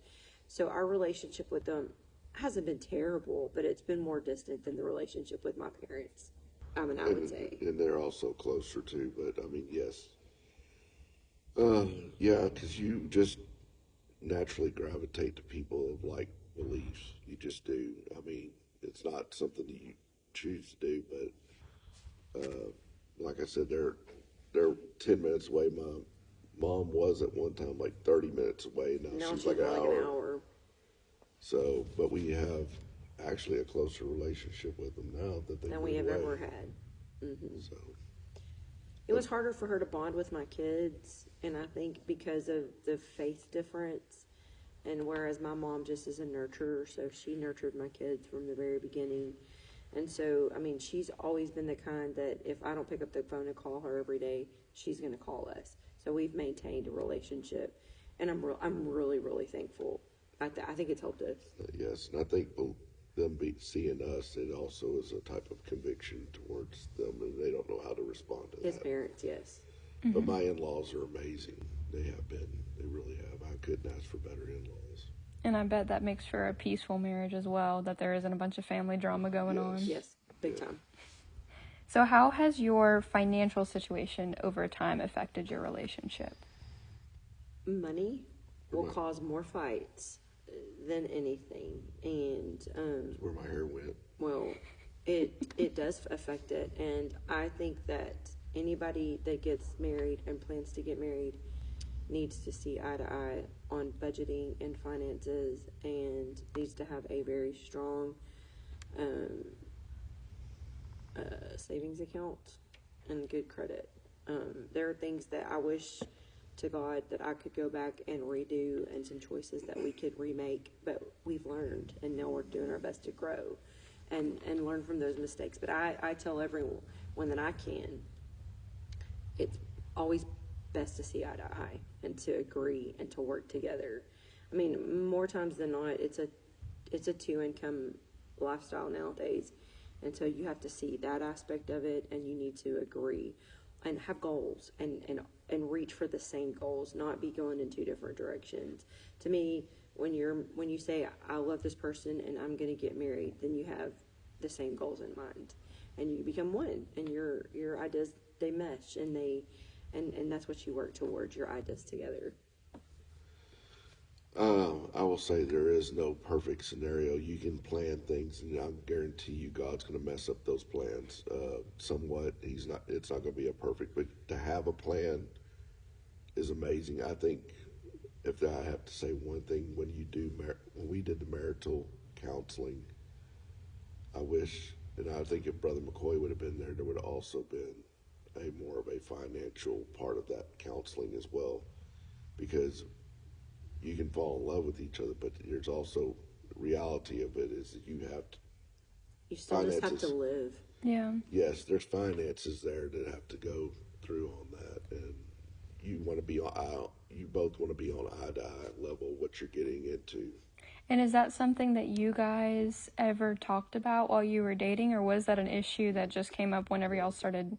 So our relationship with them hasn't been terrible, but it's been more distant than the relationship with my parents. I would say. And they're also closer too, but yes. Yeah, because you just naturally gravitate to people of like beliefs. You just do. It's not something that you choose to do, but like I said, they're 10 minutes away. My mom was at one time like 30 minutes away. Now she's like an hour. So, but we have actually a closer relationship with them now than we have ever had. Mm-hmm. So it was harder for her to bond with my kids, and I think because of the faith difference, and whereas my mom just is a nurturer, so she nurtured my kids from the very beginning. And so, she's always been the kind that if I don't pick up the phone and call her every day, she's going to call us. So we've maintained a relationship, and I'm really, really thankful. I think it's helped us. Yes, and I think them seeing us, it also is a type of conviction towards them, and they don't know how to respond to His that. parents, yes. But my in-laws are amazing. They have been. They really have. I couldn't ask for better in-laws. And I bet that makes for a peaceful marriage as well, that there isn't a bunch of family drama going on. Yes, big time. So how has your financial situation over time affected your relationship? Money will cause more fights than anything. And That's where my hair went. well, it does affect it. And I think that anybody that gets married and plans to get married needs to see eye to eye on budgeting and finances, and needs to have a very strong savings account and good credit. There are things that I wish to God that I could go back and redo, and some choices that we could remake, but we've learned, and now we're doing our best to grow and learn from those mistakes. But I tell everyone that I can, it's always best to see eye to eye and to agree and to work together. More times than not, it's a two-income lifestyle nowadays, and so you have to see that aspect of it, and you need to agree and have goals and reach for the same goals, not be going in two different directions. To me, when you say I love this person and I'm going to get married, then you have the same goals in mind, and you become one, and your ideas, they mesh, and that's what you work towards, your ideas together. I will say there is no perfect scenario. You can plan things, and I guarantee you God's going to mess up those plans somewhat. It's not going to be a perfect, but to have a plan is amazing. I think if I have to say one thing, when we did the marital counseling, I wish, and I think if Brother McCoy would have been there, there would have also been more of a financial part of that counseling as well, because you can fall in love with each other, but there's also the reality of it is that you still just have to live. Yeah. Yes, there's finances there that have to go through on that, and you both want to be on eye to eye level what you're getting into. And is that something that you guys ever talked about while you were dating, or was that an issue that just came up whenever y'all started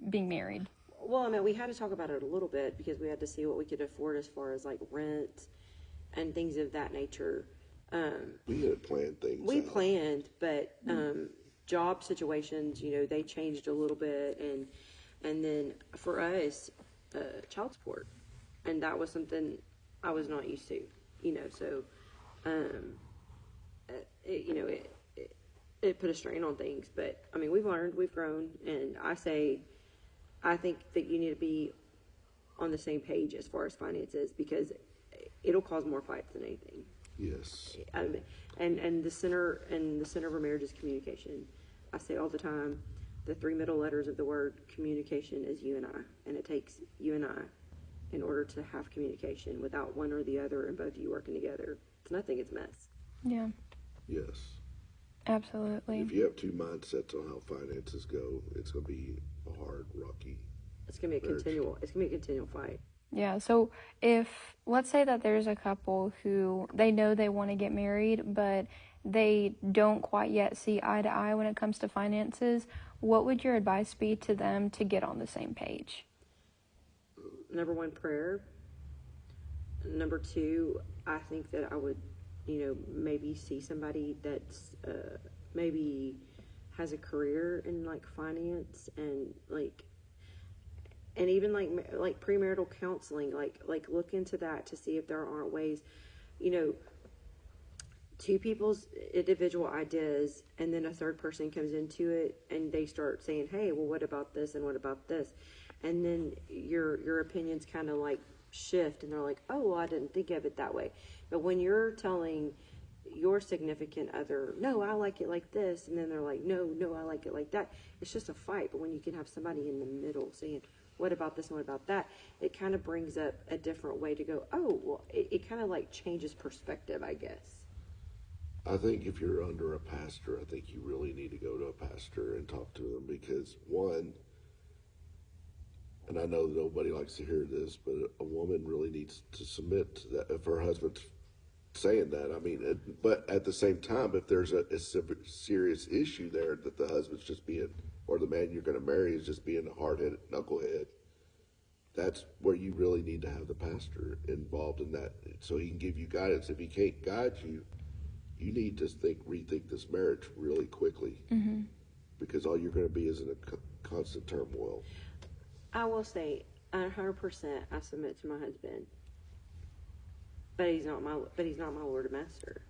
being married? Well, we had to talk about it a little bit because we had to see what we could afford as far as like rent and things of that nature. We had planned things. We planned, but job situations, they changed a little bit, and then for us, child support, and that was something I was not used to, So, it put a strain on things. But we've learned, we've grown, and I think that you need to be on the same page as far as finances, because it'll cause more fights than anything. Yes. And the center of a marriage is communication. I say all the time, the three middle letters of the word communication is you and I, and it takes you and I in order to have communication. Without one or the other and both of you working together, it's nothing, it's mess. Yeah, Yes. absolutely. If you have two mindsets on how finances go, it's going to be a hard, rocky. It's gonna be a continual fight. Yeah, so if, let's say that there's a couple who they know they want to get married, but they don't quite yet see eye to eye when it comes to finances, what would your advice be to them to get on the same page? Number one, prayer. Number two, I think that I would, maybe see somebody that's maybe has a career in like finance and even like premarital counseling, like look into that to see if there aren't ways, two people's individual ideas, and then a third person comes into it and they start saying, hey, well, what about this and what about this, and then your opinions kind of like shift, and they're like, oh, well, I didn't think of it that way. But when you're telling your significant other, no, I like it like this, and then they're like, no, I like it like that, it's just a fight. But when you can have somebody in the middle saying, what about this and what about that, it kind of brings up a different way to go, oh, well, it kind of like changes perspective, I guess. I think if you're under a pastor, I think you really need to go to a pastor and talk to them, because one, and I know nobody likes to hear this, but a woman really needs to submit to that if her husband's saying that. I mean, but at the same time, if there's a serious issue there that the husband's just being, or the man you're going to marry is just being a hard-headed knucklehead, that's where you really need to have the pastor involved in that, so he can give you guidance. If he can't guide you, you need to rethink this marriage really quickly, because all you're going to be is in a constant turmoil. I will say 100% I submit to my husband, but he's not my Lord and Master.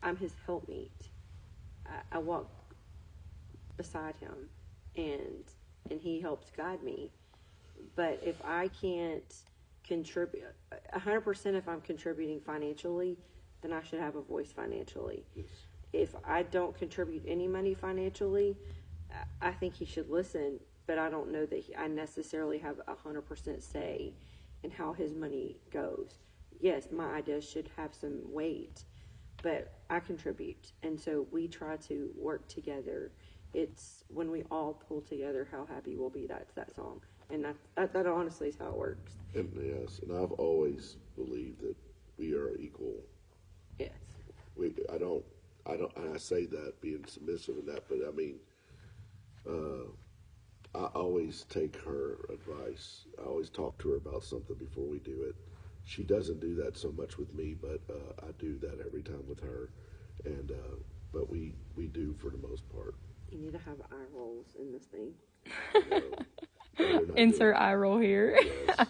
I'm his helpmeet. I walk beside him, and he helps guide me. But if I can't contribute 100%, if I'm contributing financially, then I should have a voice financially. Yes. If I don't contribute any money financially, I think he should listen, but I don't know that I necessarily have 100% say in how his money goes. Yes, my ideas should have some weight, but I contribute, and so we try to work together. It's when we all pull together, how happy we'll be. That's that song, and that honestly is how it works. And yes, and I've always believed that we are equal. Yes. I don't, and I say that being submissive in that, but I mean, I always take her advice. I always talk to her about something before we do it. She doesn't do that so much with me, but I do that every time with her, and but we do for the most part. You need to have eye rolls in this thing. Insert eye roll here. Yes.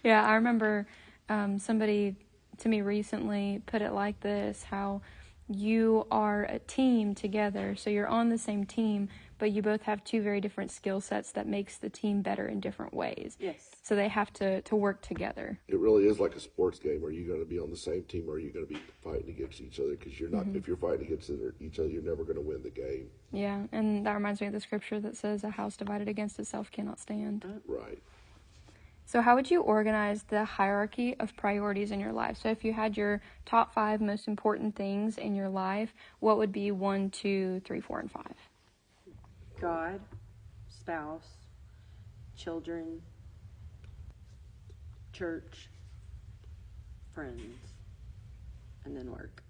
Yeah, I remember somebody to me recently put it like this, how you are a team together, so you're on the same team, but you both have two very different skill sets that makes the team better in different ways. Yes. So they have to work together. It really is like a sports game. Are you going to be on the same team, or are you going to be fighting against each other? Because you're not. If you're fighting against each other, you're never going to win the game. Yeah, and that reminds me of the scripture that says, a house divided against itself cannot stand. Right. So how would you organize the hierarchy of priorities in your life? So if you had your top 5 most important things in your life, what would be 1, 2, 3, 4, and 5? God, spouse, children, church, friends, and then work.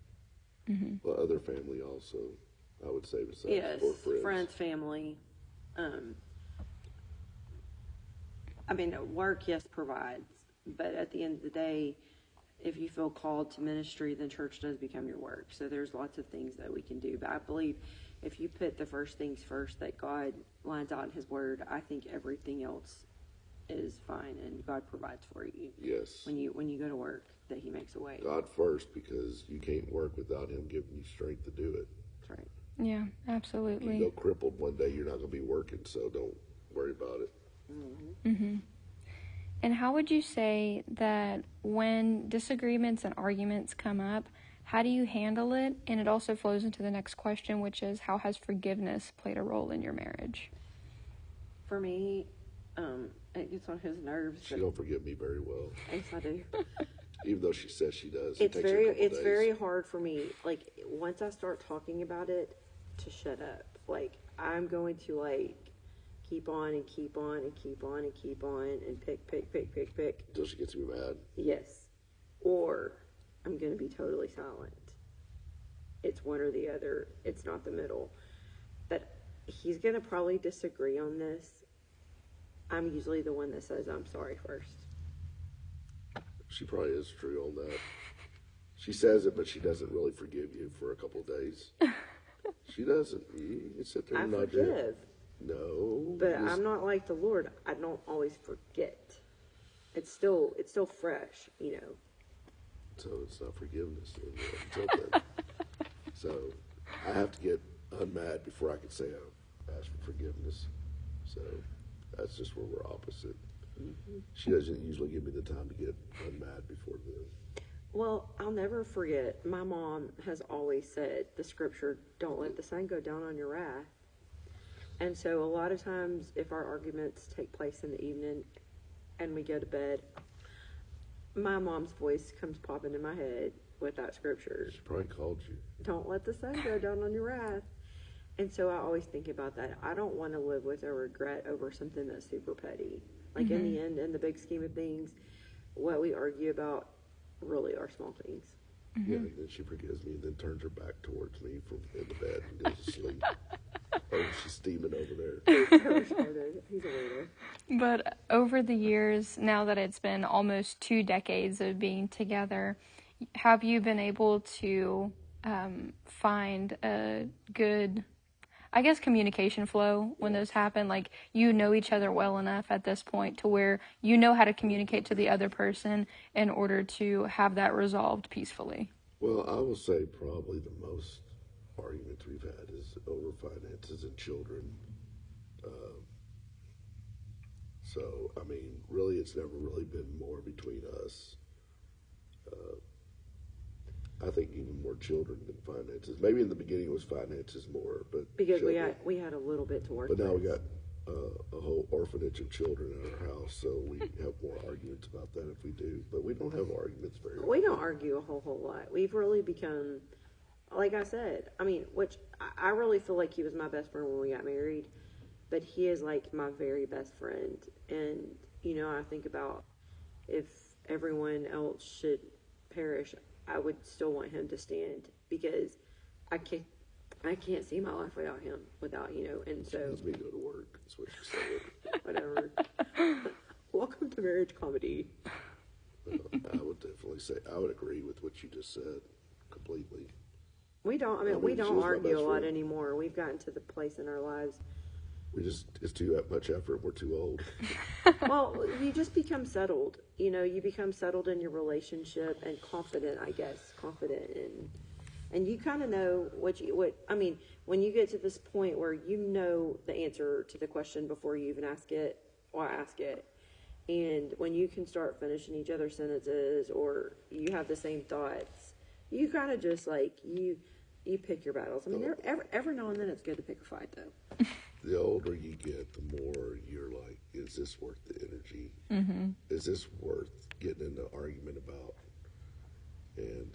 Well, other family also, I would say, besides Yes, or friends. family. Work, yes, provides, but at the end of the day, if you feel called to ministry, then church does become your work. So there's lots of things that we can do, but I believe if you put the first things first that God lines out in his word, I think everything else is fine, and God provides for you. Yes. When you go to work, that he makes a way. God first, because you can't work without him giving you strength to do it. That's right. Yeah, If absolutely. you go crippled one day, you're not going to be working, so don't worry about it. And how would you say that when disagreements and arguments come up, How do you handle it? And it also flows into the next question, which is, how has forgiveness played a role in your marriage? For me, it gets on his nerves. She don't forgive me very well. Yes, I do. Even though she says she does. It's takes her a couple it's days. very hard for me. Like, once I start talking about it, to shut up. Like, I'm going to, like, keep on and keep on and keep on and keep on and pick. Until she gets me mad. Yes. Or I'm going to be totally silent. It's one or the other. It's not the middle. But he's going to probably disagree on this. I'm usually the one that says I'm sorry first. She probably is true on that. She says it, but she doesn't really forgive you for a couple of days. She doesn't. You can sit there I and nod your head. forgive. No. But I'm not like the Lord. I don't always forget. It's still fresh, you know. So it's not forgiveness until then. So I have to get unmad before I can say I asked for forgiveness. So that's just where we're opposite. Mm-hmm. She doesn't usually give me the time to get unmad before then. Well, I'll never forget. My mom has always said the scripture, "Don't let the sun go down on your wrath." And so a lot of times, if our arguments take place in the evening and we go to bed, my mom's voice comes popping in my head with that scripture. She probably called you. Don't let the sun go down on your wrath. And so I always think about that. I don't want to live with a regret over something that's super petty. Like, in the end, in the big scheme of things, what we argue about really are small things. Mm-hmm. Yeah, and then she forgives me and then turns her back towards me from in the bed and goes to sleep. Oh, she's steaming over there. He's a waiter. But over the years, now that it's been almost 2 decades of being together, have you been able to find a good, I guess, communication flow when those happen? Like, you know each other well enough at this point to where you know how to communicate to the other person in order to have that resolved peacefully. Well, I will say probably the most arguments we've had is over finances and children. So, I mean, really, it's never really been more between us. I think even more children than finances. Maybe in the beginning it was finances more, but because children, we had a little bit to work but now with. we got a whole orphanage of children in our house, so we have more arguments about that if we do. But we don't have arguments very often. We don't argue a whole lot. We've really become, like I said, I mean, which I really feel like he was my best friend when we got married, but he is like my very best friend. And, you know, I think about if everyone else should perish, I would still want him to stand, because I can't see my life without him, you know, and so. Let me go to work, that's what you said. Whatever. Welcome to marriage comedy. I would definitely say, I would agree with what you just said completely. We don't she don't was my argue a best lot friend. anymore. We've gotten to the place in our lives. It's too much effort, we're too old. Well, you just become settled. You know, you become settled in your relationship and confident, I guess. Confident and you kind of know I mean, when you get to this point where you know the answer to the question before you even ask it or ask it. And when you can start finishing each other's sentences, or you have the same thoughts, you kind of just like, you pick your battles. I mean, every now and then it's good to pick a fight, though. The older you get, the more you're like, is this worth the energy? Mm-hmm. Is this worth getting into an argument about? And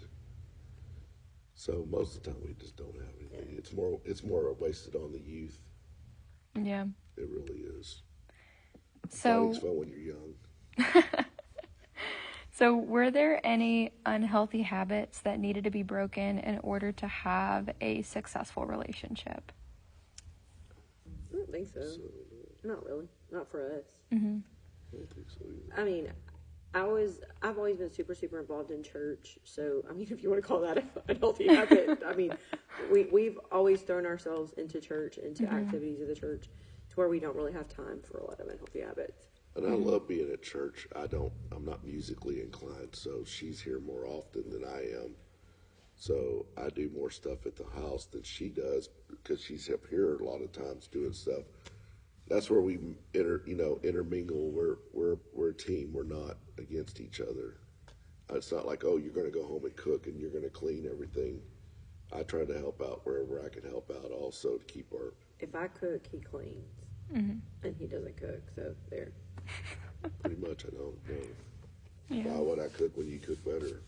so most of the time we just don't have anything. Yeah. It's more wasted on the youth. Yeah. It really is. So, Fighting's fun when you're young. So were there any unhealthy habits that needed to be broken in order to have a successful relationship? I don't think so. Not really. Not for us. Mm-hmm. I don't think so either. I mean, I've always been super, super involved in church. So, I mean, if you want to call that a healthy habit, I mean, we've always thrown ourselves into church, into activities of the church, to where we don't really have time for a lot of unhealthy habits. And I love being at church. I'm not musically inclined, so she's here more often than I am. So I do more stuff at the house than she does, because she's up here a lot of times doing stuff. That's where we intermingle. We're a team. We're not against each other. It's not like, oh, you're going to go home and cook and you're going to clean everything. I try to help out wherever I can help out also to keep our... If I cook, he cleans. And he doesn't cook, so there. Pretty much, I don't know. Yeah. Why would I cook when you cook better?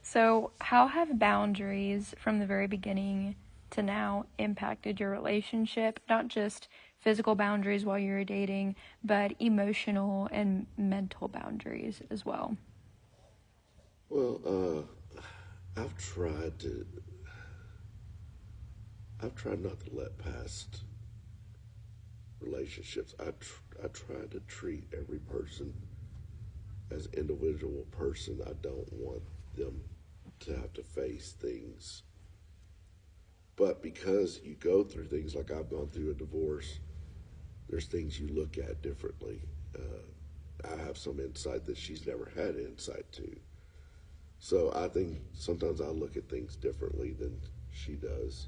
So, how have boundaries from the very beginning to now impacted your relationship? Not just physical boundaries while you were dating, but emotional and mental boundaries as well. Well, I've tried not to let past relationships. I try to treat every person as an individual person. I don't want them to have to face things. But because you go through things like I've gone through a divorce, there's things you look at differently. I have some insight that she's never had insight to. So I think sometimes I look at things differently than she does.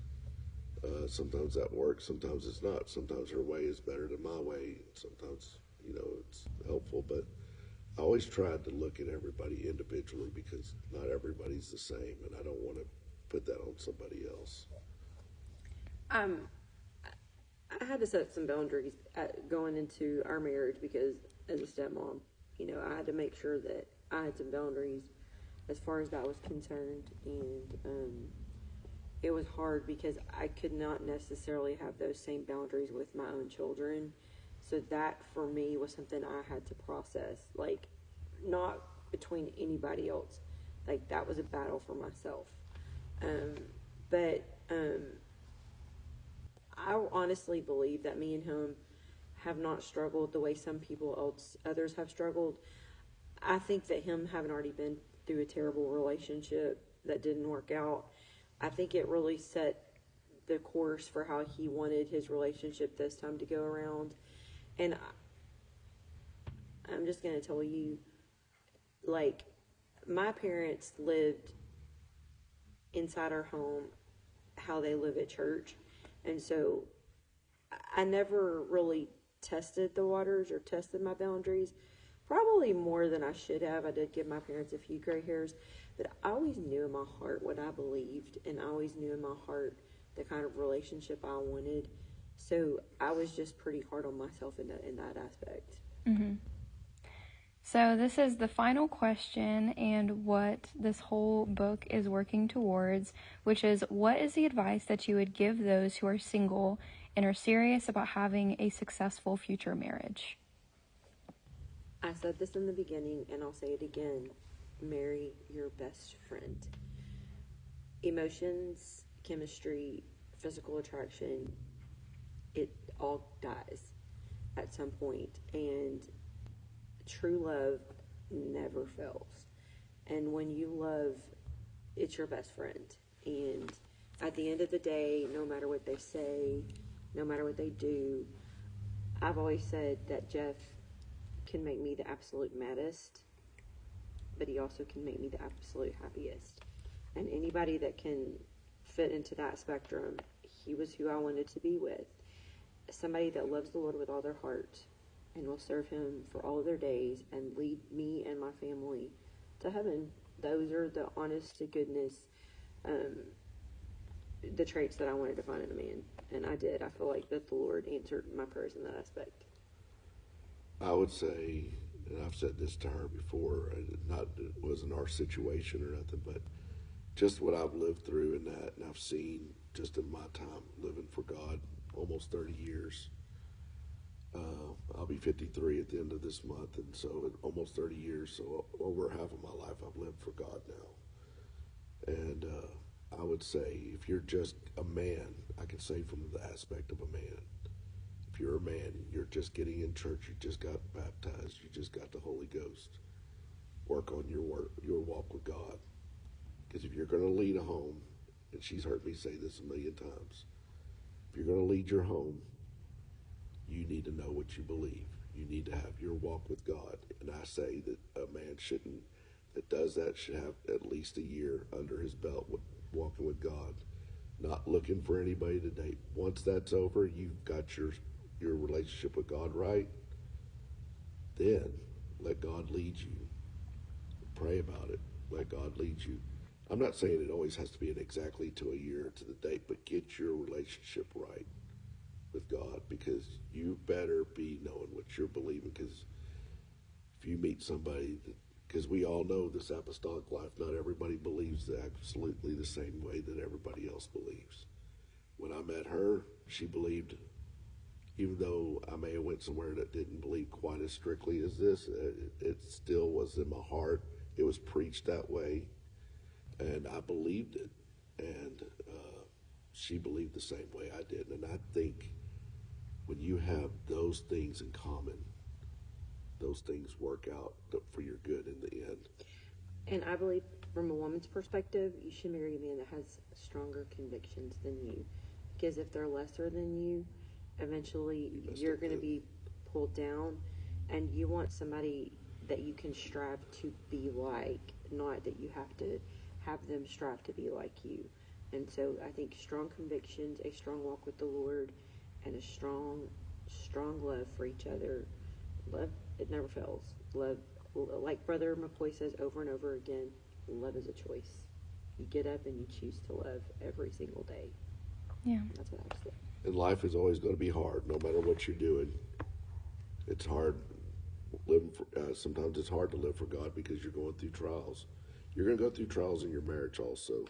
Sometimes that works, sometimes it's not. Sometimes her way is better than my way. Sometimes, it's helpful. But I always tried to look at everybody individually because not everybody's the same, and I don't want to put that on somebody else. I had to set some boundaries going into our marriage because as a stepmom, I had to make sure that I had some boundaries as far as that was concerned. And it was hard because I could not necessarily have those same boundaries with my own children. So that for me was something I had to process, like not between anybody else. Like that was a battle for myself. But I honestly believe that me and him have not struggled the way some others have struggled. I think that him having already been through a terrible relationship that didn't work out, I think it really set the course for how he wanted his relationship this time to go around. And I'm just going to tell you, like, my parents lived inside our home how they live at church. And so I never really tested the waters or tested my boundaries, probably more than I should have. I did give my parents a few gray hairs, but I always knew in my heart what I believed, and I always knew in my heart the kind of relationship I wanted. So I was just pretty hard on myself in that aspect. Mm-hmm. So this is the final question and what this whole book is working towards, which is, what is the advice that you would give those who are single and are serious about having a successful future marriage? I said this in the beginning, and I'll say it again. Marry your best friend. Emotions, chemistry, physical attraction, it all dies at some point. And true love never fails. And when you love, it's your best friend. And at the end of the day, no matter what they say, no matter what they do, I've always said that Jeff can make me the absolute maddest, but he also can make me the absolute happiest. And anybody that can fit into that spectrum, he was who I wanted to be with. Somebody that loves the Lord with all their heart and will serve him for all of their days and lead me and my family to heaven. Those are the honest to goodness, the traits that I wanted to find in a man. And I did. I feel like that the Lord answered my prayers in that aspect. I would say, and I've said this to her before, it wasn't our situation or nothing, but just what I've lived through in that, and I've seen just in my time living for God, almost 30 years. I'll be 53 at the end of this month, and so almost 30 years, so over half of my life I've lived for God now. And I would say, if you're just a man, I can say from the aspect of a man, if you're a man, you're just getting in church, you just got baptized, you just got the Holy Ghost, work on your walk with God. Because if you're going to lead a home, and she's heard me say this a million times, if you're going to lead your home, you need to know what you believe. You need to have your walk with God. And I say that a man that does that should have at least a year under his belt with walking with God, not looking for anybody to date. Once that's over, you've got your relationship with God right, then let God lead you. pray about it. Let God lead you. I'm not saying it always has to be an exactly to a year to the date, but get your relationship right with God, because you better be knowing what you're believing. Because if you meet somebody, because we all know this apostolic life, not everybody believes absolutely the same way that everybody else believes. When I met her, she believed, even though I may have went somewhere that didn't believe quite as strictly as this, it still was in my heart. It was preached that way, and I believed it. And she believed the same way I did. And I think when you have those things in common, those things work out for your good in the end. And I believe from a woman's perspective, you should marry a man that has stronger convictions than you. Because if they're lesser than you, eventually you're going to be pulled down, and you want somebody that you can strive to be like, not that you have to have them strive to be like you. And so I think strong convictions, a strong walk with the Lord, and a strong love for each other. Love, it never fails. Love, like Brother McCoy says over and over again, love is a choice. You get up and you choose to love every single day. Yeah. That's what I would say. And life is always going to be hard, no matter what you're doing. It's hard living for, sometimes it's hard to live for God because you're going through trials. You're going to go through trials in your marriage also.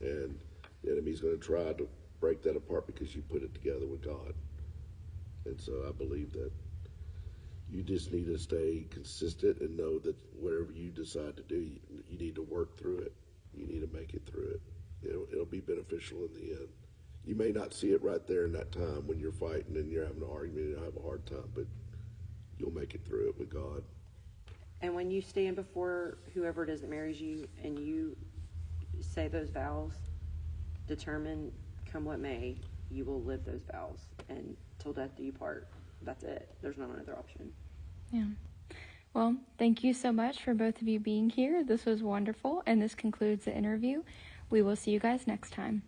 And the enemy's going to try to break that apart because you put it together with God. And so I believe that you just need to stay consistent and know that whatever you decide to do, you need to work through it. You need to make it through it. It'll be beneficial in the end. You may not see it right there in that time when you're fighting and you're having an argument and you have a hard time, but you'll make it through it with God. And when you stand before whoever it is that marries you and you say those vows, determine, come what may, you will live those vows. And till death do you part. That's it. There's not another option. Yeah. Well, thank you so much for both of you being here. This was wonderful, and this concludes the interview. We will see you guys next time.